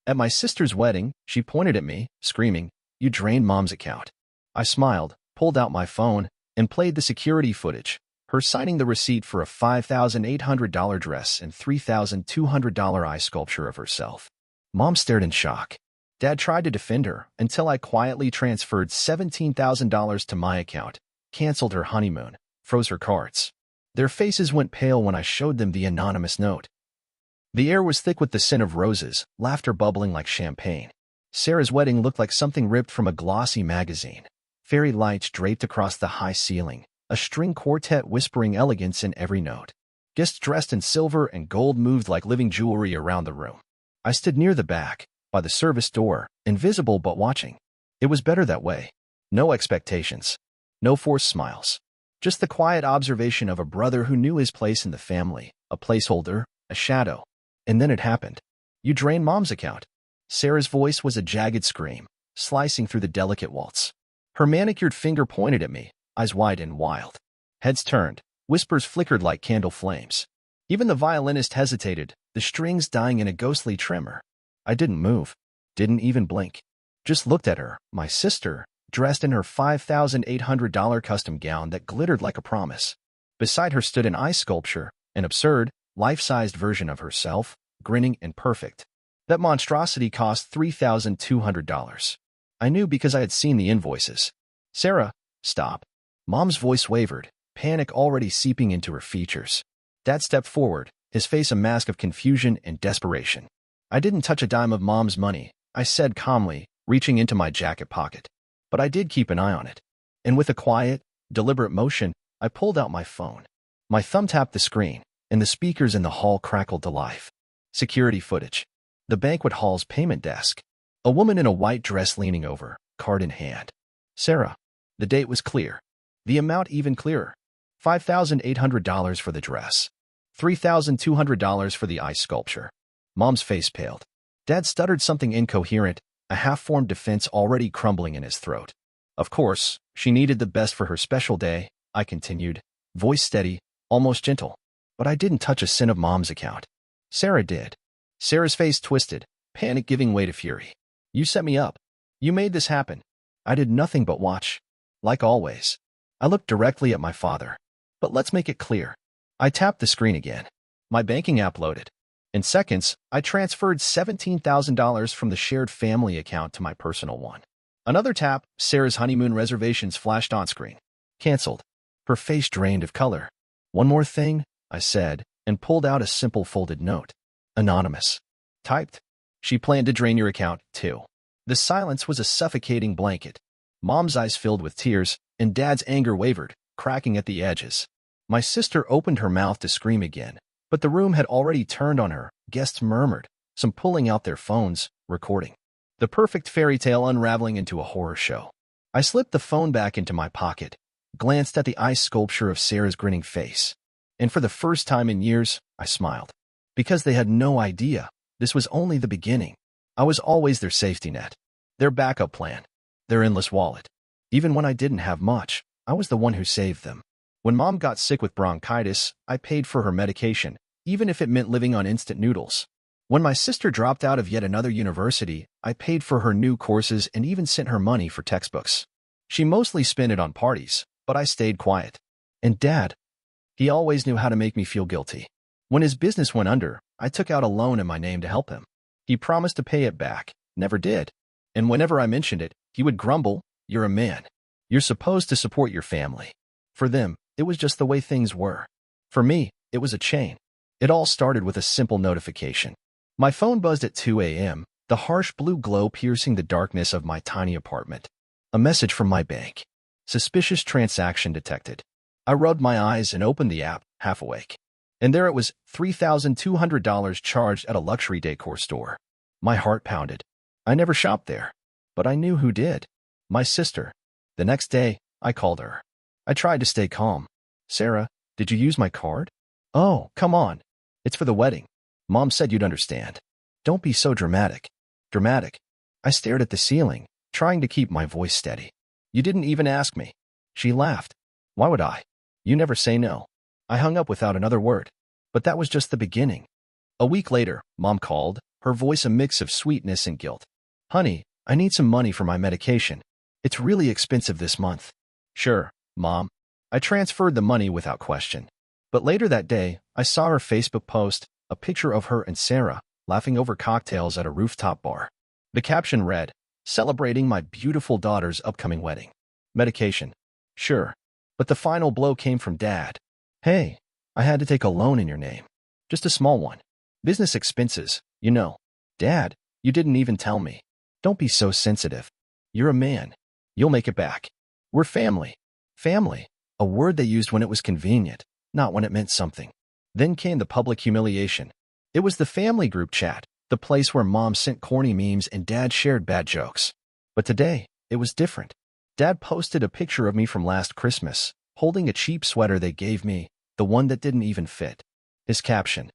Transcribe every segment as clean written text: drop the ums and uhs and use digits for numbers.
At my sister's wedding, she pointed at me, screaming, "You drained Mom's account." I smiled, pulled out my phone, and played the security footage, her signing the receipt for a $5,800 dress and $3,200 eye sculpture of herself. Mom stared in shock. Dad tried to defend her until I quietly transferred $17,000 to my account, canceled her honeymoon, froze her cards. Their faces went pale when I showed them the anonymous note. The air was thick with the scent of roses, laughter bubbling like champagne. Sarah's wedding looked like something ripped from a glossy magazine. Fairy lights draped across the high ceiling, a string quartet whispering elegance in every note. Guests dressed in silver and gold moved like living jewelry around the room. I stood near the back, by the service door, invisible but watching. It was better that way. No expectations. No forced smiles. Just the quiet observation of a brother who knew his place in the family, a placeholder, a shadow. And then it happened. "You drained Mom's account." Sarah's voice was a jagged scream, slicing through the delicate waltz. Her manicured finger pointed at me, eyes wide and wild. Heads turned, whispers flickered like candle flames. Even the violinist hesitated, the strings dying in a ghostly tremor. I didn't move, didn't even blink. Just looked at her, my sister, dressed in her $5,800 custom gown that glittered like a promise. Beside her stood an ice sculpture, an absurd, life-sized version of herself, grinning and perfect. That monstrosity cost $3,200. I knew because I had seen the invoices. "Sarah, stop." Mom's voice wavered, panic already seeping into her features. Dad stepped forward, his face a mask of confusion and desperation. "I didn't touch a dime of Mom's money," I said calmly, reaching into my jacket pocket. "But I did keep an eye on it." And with a quiet, deliberate motion, I pulled out my phone. My thumb tapped the screen, and the speakers in the hall crackled to life. Security footage. The banquet hall's payment desk. A woman in a white dress leaning over, card in hand. "Sarah." The date was clear. The amount even clearer. $5,800 for the dress. $3,200 for the ice sculpture. Mom's face paled. Dad stuttered something incoherent, a half-formed defense already crumbling in his throat. "Of course, she needed the best for her special day," I continued, voice steady, almost gentle. "But I didn't touch a cent of Mom's account. Sarah did." Sarah's face twisted, panic giving way to fury. "You set me up. You made this happen." I did nothing but watch. Like always. I looked directly at my father. "But let's make it clear." I tapped the screen again. My banking app loaded. In seconds, I transferred $17,000 from the shared family account to my personal one. Another tap, Sarah's honeymoon reservations flashed on screen. Canceled. Her face drained of color. "One more thing," I said, and pulled out a simple folded note. Anonymous. Typed. "She planned to drain your account, too." The silence was a suffocating blanket. Mom's eyes filled with tears, and Dad's anger wavered, cracking at the edges. My sister opened her mouth to scream again, but the room had already turned on her. Guests murmured, some pulling out their phones, recording. The perfect fairy tale unraveling into a horror show. I slipped the phone back into my pocket, glanced at the ice sculpture of Sarah's grinning face. And for the first time in years, I smiled. Because they had no idea, this was only the beginning. I was always their safety net, their backup plan, their endless wallet. Even when I didn't have much, I was the one who saved them. When Mom got sick with bronchitis, I paid for her medication, even if it meant living on instant noodles. When my sister dropped out of yet another university, I paid for her new courses and even sent her money for textbooks. She mostly spent it on parties, but I stayed quiet. And Dad, he always knew how to make me feel guilty. When his business went under, I took out a loan in my name to help him. He promised to pay it back, never did. And whenever I mentioned it, he would grumble, "You're a man. You're supposed to support your family." For them, it was just the way things were. For me, it was a chain. It all started with a simple notification. My phone buzzed at 2 a.m., the harsh blue glow piercing the darkness of my tiny apartment. A message from my bank. Suspicious transaction detected. I rubbed my eyes and opened the app, half awake. And there it was, $3,200 charged at a luxury decor store. My heart pounded. I never shopped there. But I knew who did. My sister. The next day, I called her. I tried to stay calm. "Sarah, did you use my card?" "Oh, come on. It's for the wedding. Mom said you'd understand." "Don't be so dramatic." "Dramatic?" I stared at the ceiling, trying to keep my voice steady. "You didn't even ask me." She laughed. "Why would I? You never say no." I hung up without another word. But that was just the beginning. A week later, Mom called, her voice a mix of sweetness and guilt. Honey, I need some money for my medication. It's really expensive this month. Sure, Mom. I transferred the money without question. But later that day, I saw her Facebook post, a picture of her and Sarah, laughing over cocktails at a rooftop bar. The caption read, "Celebrating my beautiful daughter's upcoming wedding. Medication. Sure. But the final blow came from Dad. Hey, I had to take a loan in your name. Just a small one. Business expenses, you know. Dad, you didn't even tell me. Don't be so sensitive. You're a man. You'll make it back. We're family." Family, a word they used when it was convenient, not when it meant something. Then came the public humiliation. It was the family group chat, the place where Mom sent corny memes and Dad shared bad jokes. But today, it was different. Dad posted a picture of me from last Christmas, holding a cheap sweater they gave me, the one that didn't even fit. His caption,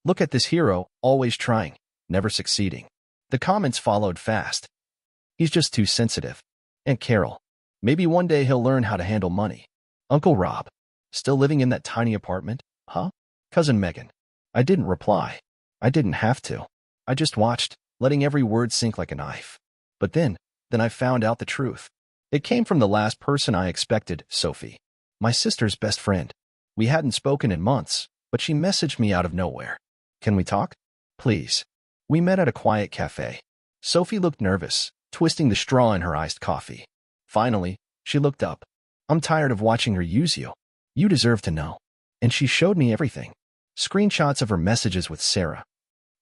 "Look at this hero, always trying, never succeeding." The comments followed fast. "He's just too sensitive. Aunt Carol, maybe one day he'll learn how to handle money. Uncle Rob, still living in that tiny apartment, huh? Cousin Megan." I didn't reply. I didn't have to. I just watched, letting every word sink like a knife. But then I found out the truth. It came from the last person I expected, Sophie. My sister's best friend. We hadn't spoken in months, but she messaged me out of nowhere. "Can we talk? Please." We met at a quiet cafe. Sophie looked nervous, twisting the straw in her iced coffee. Finally, she looked up. "I'm tired of watching her use you. You deserve to know." And she showed me everything. Screenshots of her messages with Sarah.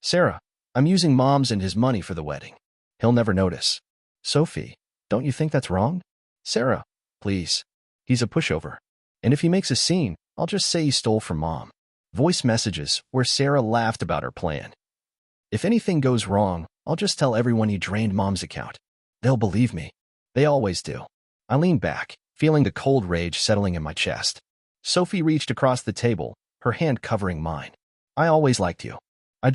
"Sarah, I'm using Mom's and his money for the wedding. He'll never notice." "Sophie, don't you think that's wrong?" "Sarah, please. He's a pushover. And if he makes a scene, I'll just say he stole from Mom." Voice messages where Sarah laughed about her plan. "If anything goes wrong, I'll just tell everyone he drained Mom's account. They'll believe me. They always do." I leaned back, feeling the cold rage settling in my chest. Sophie reached across the table, her hand covering mine. "I always liked you. I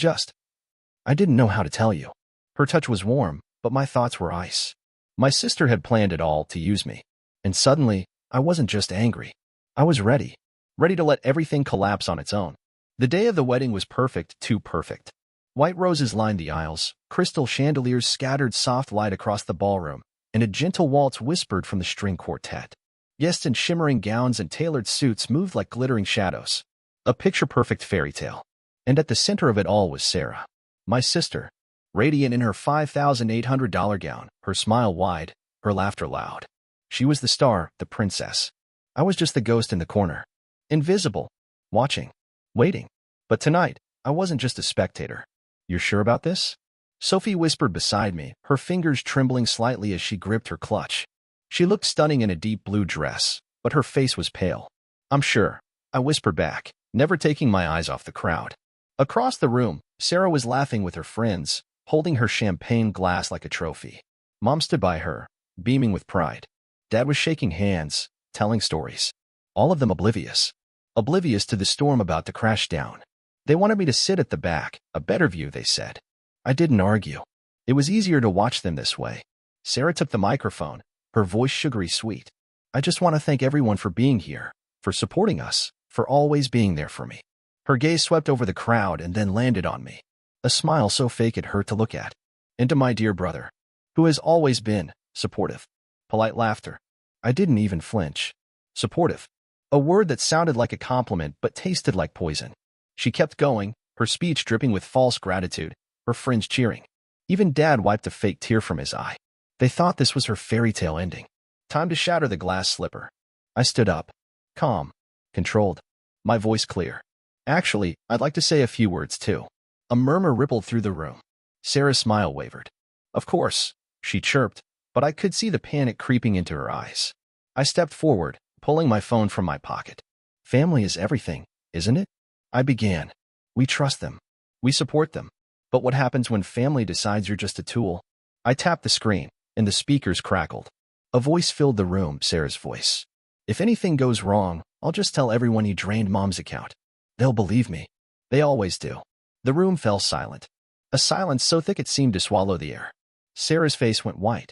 didn't know how to tell you." Her touch was warm, but my thoughts were ice. My sister had planned it all to use me. And suddenly, I wasn't just angry. I was ready. Ready to let everything collapse on its own. The day of the wedding was perfect, too perfect. White roses lined the aisles, crystal chandeliers scattered soft light across the ballroom, and a gentle waltz whispered from the string quartet. Guests in shimmering gowns and tailored suits moved like glittering shadows. A picture-perfect fairy tale. And at the center of it all was Sarah, my sister, radiant in her $5,800 gown, her smile wide, her laughter loud. She was the star, the princess. I was just the ghost in the corner. Invisible. Watching. Waiting. But tonight, I wasn't just a spectator. "You're sure about this?" Sophie whispered beside me, her fingers trembling slightly as she gripped her clutch. She looked stunning in a deep blue dress, but her face was pale. "I'm sure," I whispered back, never taking my eyes off the crowd. Across the room, Sarah was laughing with her friends, holding her champagne glass like a trophy. Mom stood by her, beaming with pride. Dad was shaking hands, telling stories. All of them oblivious. Oblivious to the storm about to crash down. They wanted me to sit at the back, a better view, they said. I didn't argue. It was easier to watch them this way. Sarah took the microphone, her voice sugary sweet. "I just want to thank everyone for being here, for supporting us, for always being there for me." Her gaze swept over the crowd and then landed on me. A smile so fake it hurt to look at. And to my dear brother, who has always been supportive. Polite laughter. I didn't even flinch. Supportive. A word that sounded like a compliment but tasted like poison. She kept going, her speech dripping with false gratitude, her friends cheering. Even Dad wiped a fake tear from his eye. They thought this was her fairy tale ending. Time to shatter the glass slipper. I stood up. Calm. Controlled. My voice clear. "Actually, I'd like to say a few words too." A murmur rippled through the room. Sarah's smile wavered. "Of course," she chirped, but I could see the panic creeping into her eyes. I stepped forward, pulling my phone from my pocket. "Family is everything, isn't it?" I began. "We trust them. We support them. But what happens when family decides you're just a tool?" I tapped the screen, and the speakers crackled. A voice filled the room, Sarah's voice. "If anything goes wrong, I'll just tell everyone he drained Mom's account. They'll believe me. They always do." The room fell silent. A silence so thick it seemed to swallow the air. Sarah's face went white.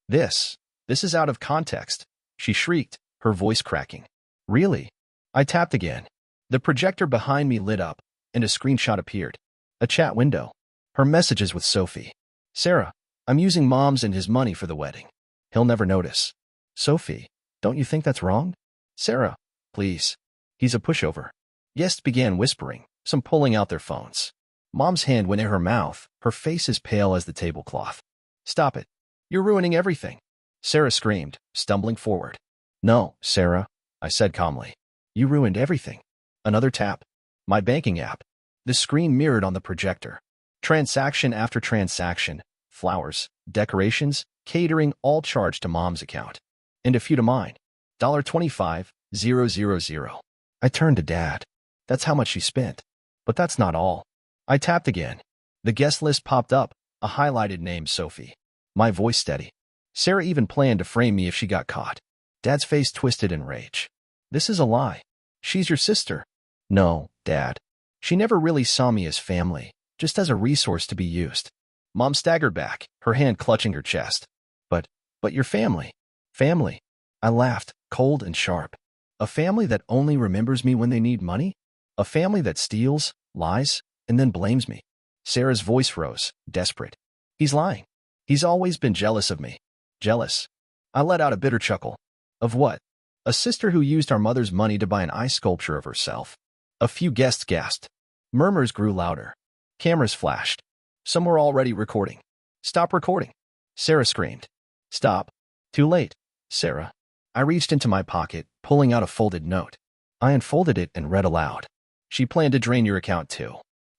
This is out of context," she shrieked, her voice cracking. "Really?" I tapped again. The projector behind me lit up, and a screenshot appeared. A chat window. Her messages with Sophie. Sarah, I'm using Mom's and his money for the wedding. He'll never notice. Sophie, don't you think that's wrong? Sarah, please. He's a pushover. Guests began whispering, some pulling out their phones. Mom's hand went in her mouth, her face as pale as the tablecloth. Stop it. You're ruining everything. Sarah screamed, stumbling forward. No, Sarah, I said calmly. You ruined everything. Another tap. My banking app. The screen mirrored on the projector. Transaction after transaction. Flowers, decorations, catering, all charged to Mom's account. And a few to mine. $25,000. I turned to Dad. That's how much she spent. But that's not all. I tapped again. The guest list popped up, a highlighted name, Sophie. My voice steady. Sarah even planned to frame me if she got caught. Dad's face twisted in rage. This is a lie. She's your sister. No, Dad. She never really saw me as family, just as a resource to be used. Mom staggered back, her hand clutching her chest. But your family. Family. I laughed, cold and sharp. A family that only remembers me when they need money? A family that steals, lies, and then blames me. Sarah's voice rose, desperate. He's lying. He's always been jealous of me. Jealous. I let out a bitter chuckle. Of what? A sister who used our mother's money to buy an ice sculpture of herself. A few guests gasped. Murmurs grew louder. Cameras flashed. Some were already recording. Stop recording. Sarah screamed. Stop. Too late, Sarah. I reached into my pocket, pulling out a folded note. I unfolded it and read aloud. She planned to drain your account too.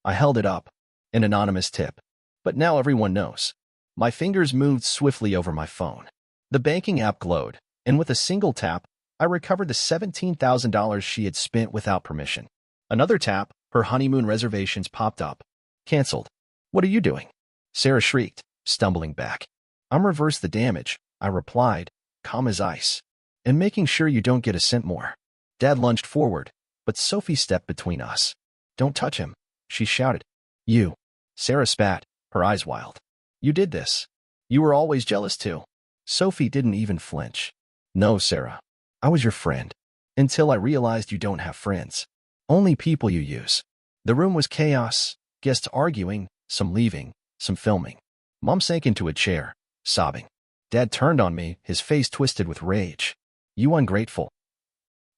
I held it up. An anonymous tip. But now everyone knows. My fingers moved swiftly over my phone. The banking app glowed, and with a single tap, I recovered the $17,000 she had spent without permission. Another tap, her honeymoon reservations popped up. Canceled. What are you doing? Sarah shrieked, stumbling back. I'm reverse the damage, I replied, calm as ice. And making sure you don't get a cent more. Dad lunged forward, but Sophie stepped between us. Don't touch him, she shouted. You. Sarah spat, her eyes wild. You did this. You were always jealous too. Sophie didn't even flinch. No, Sarah. I was your friend. Until I realized you don't have friends. Only people you use. The room was chaos, guests arguing, some leaving, some filming. Mom sank into a chair, sobbing. Dad turned on me, his face twisted with rage. You ungrateful.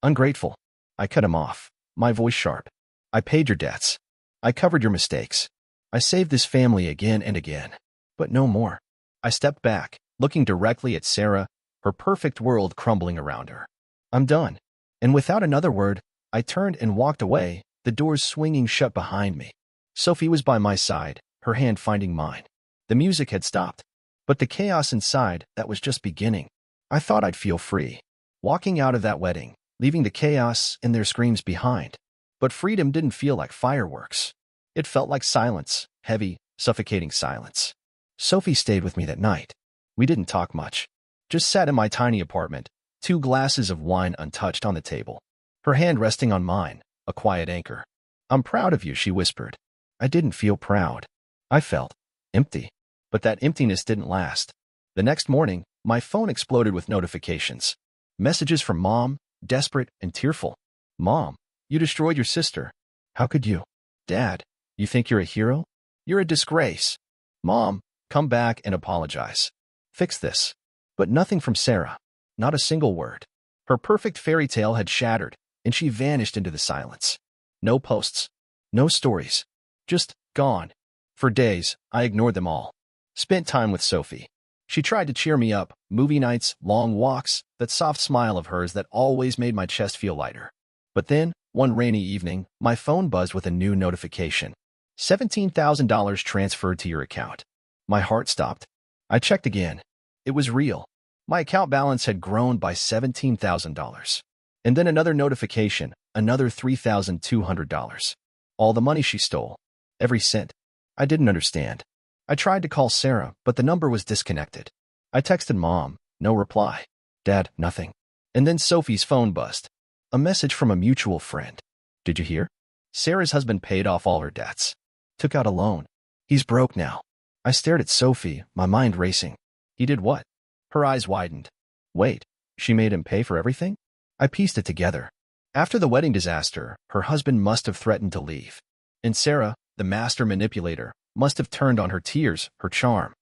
Ungrateful. I cut him off, my voice sharp. I paid your debts. I covered your mistakes. I saved this family again and again. But no more. I stepped back, looking directly at Sarah, her perfect world crumbling around her. I'm done. And without another word, I turned and walked away, the doors swinging shut behind me. Sophie was by my side, her hand finding mine. The music had stopped. But the chaos inside, that was just beginning. I thought I'd feel free. Walking out of that wedding, leaving the chaos and their screams behind. But freedom didn't feel like fireworks. It felt like silence, heavy, suffocating silence. Sophie stayed with me that night. We didn't talk much. Just sat in my tiny apartment, 2 glasses of wine untouched on the table. Her hand resting on mine, a quiet anchor. I'm proud of you, she whispered. I didn't feel proud. I felt empty. But that emptiness didn't last. The next morning, my phone exploded with notifications. Messages from Mom, desperate and tearful. Mom, you destroyed your sister. How could you? Dad, you think you're a hero? You're a disgrace. Mom, come back and apologize. Fix this. But nothing from Sarah. Not a single word. Her perfect fairy tale had shattered, and she vanished into the silence. No posts. No stories. Just gone. For days, I ignored them all. Spent time with Sophie. She tried to cheer me up, movie nights, long walks, that soft smile of hers that always made my chest feel lighter. But then, one rainy evening, my phone buzzed with a new notification. $17,000 transferred to your account. My heart stopped. I checked again. It was real. My account balance had grown by $17,000. And then another notification, another $3,200. All the money she stole. Every cent. I didn't understand. I tried to call Sarah, but the number was disconnected. I texted Mom, no reply. Dad, nothing. And then Sophie's phone buzzed. A message from a mutual friend. Did you hear? Sarah's husband paid off all her debts. Took out a loan. He's broke now. I stared at Sophie, my mind racing. He did what? Her eyes widened. Wait, she made him pay for everything? I pieced it together. After the wedding disaster, her husband must have threatened to leave. And Sarah, the master manipulator, Must have turned on her tears, her charm.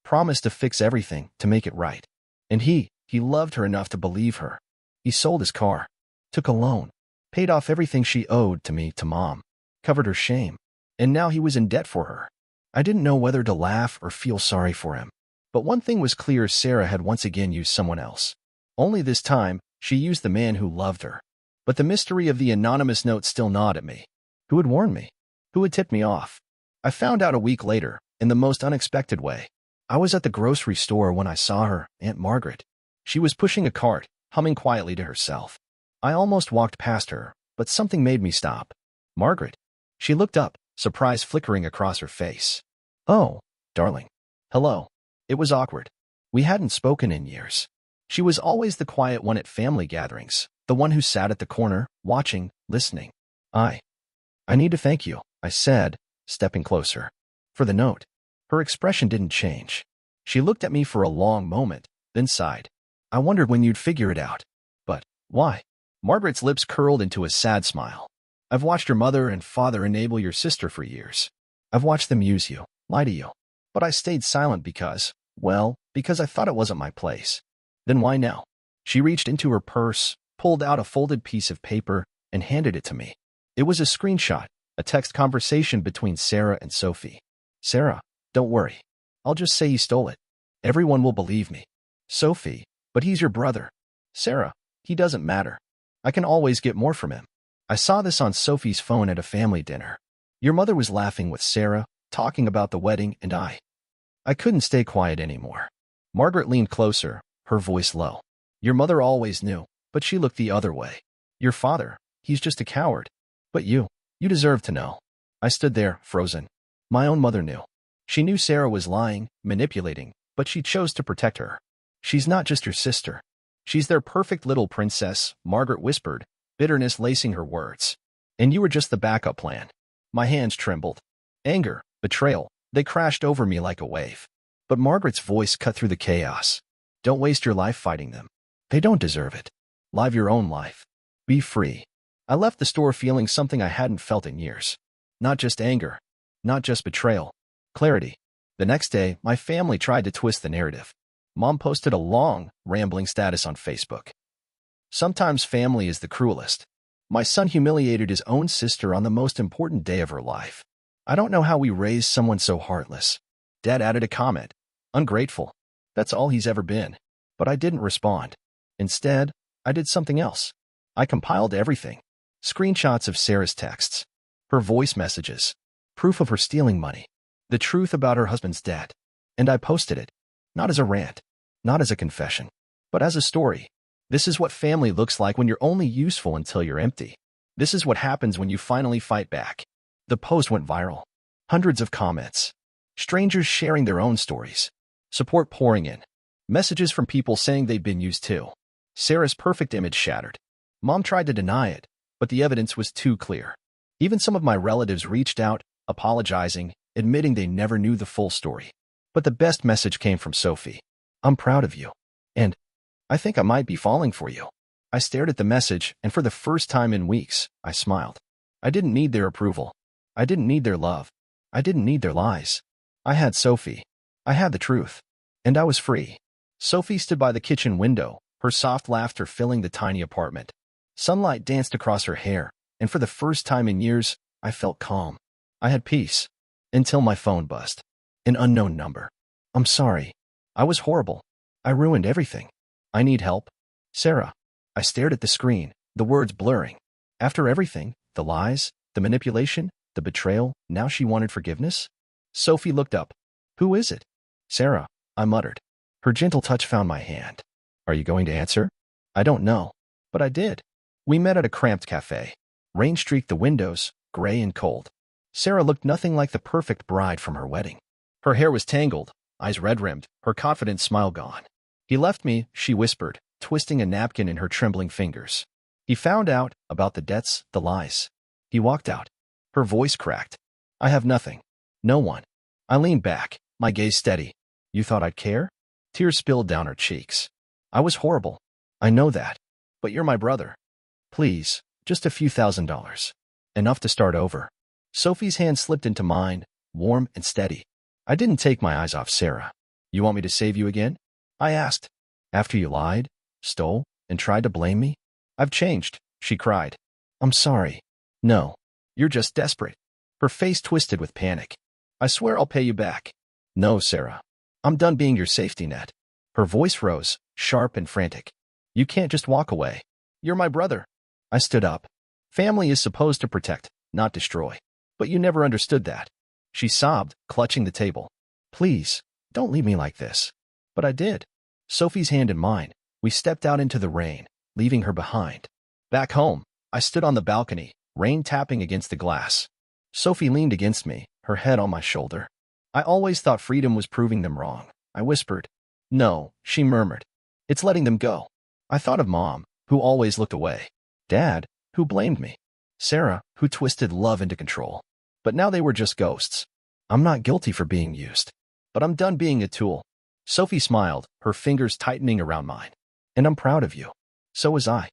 Promised to fix everything, to make it right. And he loved her enough to believe her. He sold his car, took a loan, paid off everything she owed to me, to Mom, covered her shame, and now he was in debt for her. I didn't know whether to laugh or feel sorry for him. But one thing was clear: Sarah had once again used someone else. Only this time, she used the man who loved her. But the mystery of the anonymous note still gnawed at me. Who had warned me? Who had tipped me off? I found out a week later, in the most unexpected way. I was at the grocery store when I saw her, Aunt Margaret. She was pushing a cart, humming quietly to herself. I almost walked past her, but something made me stop. Margaret. She looked up, surprise flickering across her face. Oh, darling. Hello. It was awkward. We hadn't spoken in years. She was always the quiet one at family gatherings, the one who sat at the corner, watching, listening. I need to thank you, I said, stepping closer. For the note. Her expression didn't change. She looked at me for a long moment, then sighed. I wondered when you'd figure it out. But why? Margaret's lips curled into a sad smile. I've watched your mother and father enable your sister for years. I've watched them use you, lie to you. But I stayed silent because I thought it wasn't my place. Then why now? She reached into her purse, pulled out a folded piece of paper, and handed it to me. It was a screenshot, a text conversation between Sarah and Sophie. Sarah, don't worry. I'll just say you stole it. Everyone will believe me. Sophie, but he's your brother. Sarah, he doesn't matter. I can always get more from him. I saw this on Sophie's phone at a family dinner. Your mother was laughing with Sarah, talking about the wedding, and I couldn't stay quiet anymore. Margaret leaned closer, her voice low. Your mother always knew, but she looked the other way. Your father, he's just a coward. But you deserve to know. I stood there, frozen. My own mother knew. She knew Sarah was lying, manipulating, but she chose to protect her. She's not just your sister. She's their perfect little princess, Margaret whispered, bitterness lacing her words. And you were just the backup plan. My hands trembled. Anger, betrayal, they crashed over me like a wave. But Margaret's voice cut through the chaos. Don't waste your life fighting them. They don't deserve it. Live your own life. Be free. I left the store feeling something I hadn't felt in years. Not just anger. Not just betrayal. Clarity. The next day, my family tried to twist the narrative. Mom posted a long, rambling status on Facebook. Sometimes family is the cruelest. My son humiliated his own sister on the most important day of her life. I don't know how we raised someone so heartless. Dad added a comment. Ungrateful. That's all he's ever been. But I didn't respond. Instead, I did something else. I compiled everything. Screenshots of Sarah's texts. Her voice messages. Proof of her stealing money. The truth about her husband's debt. And I posted it. Not as a rant. Not as a confession. But as a story. This is what family looks like when you're only useful until you're empty. This is what happens when you finally fight back. The post went viral. Hundreds of comments. Strangers sharing their own stories. Support pouring in. Messages from people saying they'd been used too. Sarah's perfect image shattered. Mom tried to deny it, but the evidence was too clear. Even some of my relatives reached out, apologizing, admitting they never knew the full story. But the best message came from Sophie. I'm proud of you. And I think I might be falling for you. I stared at the message, and for the first time in weeks, I smiled. I didn't need their approval. I didn't need their love. I didn't need their lies. I had Sophie. I had the truth. And I was free. Sophie stood by the kitchen window, her soft laughter filling the tiny apartment. Sunlight danced across her hair, and for the first time in years, I felt calm. I had peace. Until my phone buzzed. An unknown number. I'm sorry. I was horrible. I ruined everything. I need help. Sarah. I stared at the screen, the words blurring. After everything, the lies, the manipulation, the betrayal, now she wanted forgiveness? Sophie looked up. Who is it? Sarah, I muttered. Her gentle touch found my hand. Are you going to answer? I don't know. But I did. We met at a cramped cafe. Rain streaked the windows, gray and cold. Sarah looked nothing like the perfect bride from her wedding. Her hair was tangled, eyes red-rimmed, her confident smile gone. He left me, she whispered, twisting a napkin in her trembling fingers. He found out about the debts, the lies. He walked out. Her voice cracked. I have nothing. No one. I leaned back, my gaze steady. You thought I'd care? Tears spilled down her cheeks. I was horrible. I know that. But you're my brother. Please, just a few $1,000s. Enough to start over. Sophie's hand slipped into mine, warm and steady. I didn't take my eyes off Sarah. You want me to save you again? I asked. After you lied, stole, and tried to blame me? I've changed, she cried. I'm sorry. No, you're just desperate. Her face twisted with panic. I swear I'll pay you back. No, Sarah. I'm done being your safety net. Her voice rose, sharp and frantic. You can't just walk away. You're my brother. I stood up. Family is supposed to protect, not destroy. But you never understood that. She sobbed, clutching the table. Please, don't leave me like this. But I did. Sophie's hand in mine. We stepped out into the rain, leaving her behind. Back home, I stood on the balcony, rain tapping against the glass. Sophie leaned against me, her head on my shoulder. I always thought freedom was proving them wrong. I whispered. No, she murmured. It's letting them go. I thought of Mom, who always looked away. Dad, who blamed me. Sarah, who twisted love into control. But now they were just ghosts. I'm not guilty for being used. But I'm done being a tool. Sophie smiled, her fingers tightening around mine. And I'm proud of you. So was I.